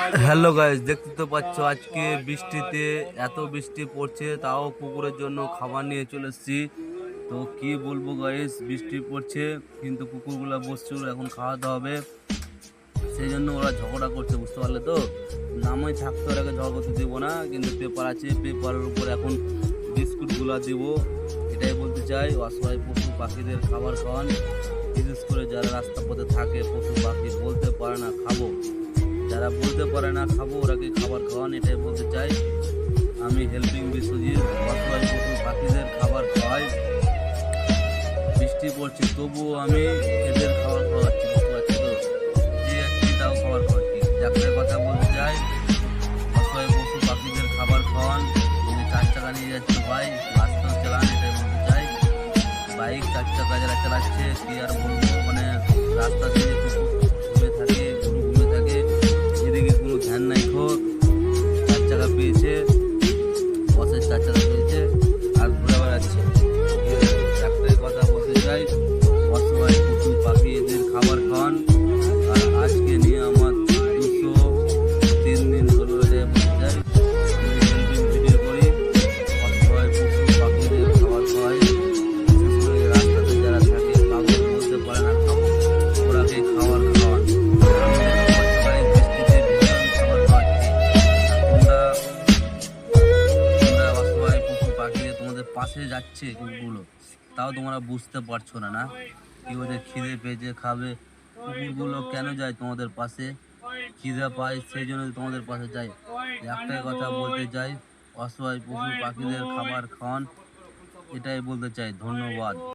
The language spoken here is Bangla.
হ্যালো গাইস, দেখতে তো পাচ্ছ আজকে বৃষ্টিতে এত বৃষ্টি পড়ছে, তাও কুকুরের জন্য খাবার নিয়ে চলে এসেছি। তো কি বলবো গাইস, বৃষ্টি পড়ছে কিন্তু কুকুরগুলা বসছে, এখন খাওয়াতে হবে, সেই জন্য ওরা ঝগড়া করছে, বুঝতে পারলে তো। নামই থাকতে ওরাকে ঝগড়া করতে দেবো না, কিন্তু পেপার আছে, পেপারের উপর এখন বিস্কুটগুলা দিব। এটাই বলতে চাই, অসহায় পশু পাখিদের খাবার খাওয়ান, বিশেষ করে যারা রাস্তা পথে থাকে, পশু পাখি বলতে পারে না খাবো, যারা বলতে পারে না খাবো, ওরাকে খাবার খাওয়ান, এটাই বলতে চাই। আমি হেল্পিং বিশ্বজিৎ অসহায় পশু পাখিদের খাবার খাওয়াই। বৃষ্টি পড়ছে তবুও আমি এদের খাবার খাওয়াচ্ছি, বুঝতে পারছি তো। যে যাচ্ছি তাও খাবার খাওয়াচ্ছি। যাকে কথা বলতে চাই, অসহায় পশু পাখিদের খাবার খাওয়ান। যদি 4 চাকা নিয়ে যাচ্ছে ভাই, রাস্তাও চালান, এটাই বলতে চাই। বাইক 4 চাকা যারা চালাচ্ছে, কি আর বলবো, মানে রাস্তা দিয়ে ঘুরে থাকে, গরু ঘুরে থাকে, এদিকে কোনো ধ্যান নাই। 4 চাকা পেয়েছে, বসের 4 চাকা পেয়েছে, আর ঘুরে বেড়াচ্ছে। একটাই কথা বলতে চাই, অসহায় পশু পাখি এদের খাবার খাওয়ান। আর আজকে নিয়ে আমার 203 দিন হলো, এটাই বলতে চাই। আমি হেল্পিং ভিডিও করি, অসহায় পশু পাখিদের খাবার খাওয়াই। বিশেষ করে রাস্তাতে যারা থাকে, পাগল বলতে পারে না খাবো, ওরাকে খাবার খাওয়ান। বৃষ্টিতে ভীষণ খাবার খাওয়াচ্ছি, তোমরা অসহায় পশু পাখি তোমাদের পাশে যাচ্ছে কুকুরগুলো, তাও তোমরা বুঝতে পারছো না। না কি ওদের খিদে পেয়েছে, খাবে। কুকুরগুলো কেন যায় তোমাদের পাশে? খিদে পায়, সেই জন্য তোমাদের পাশে যায়। একটাই কথা বলতে চাই, অসহায় পশু পাখিদের খাবার খাওয়ান, এটাই বলতে চাই। ধন্যবাদ।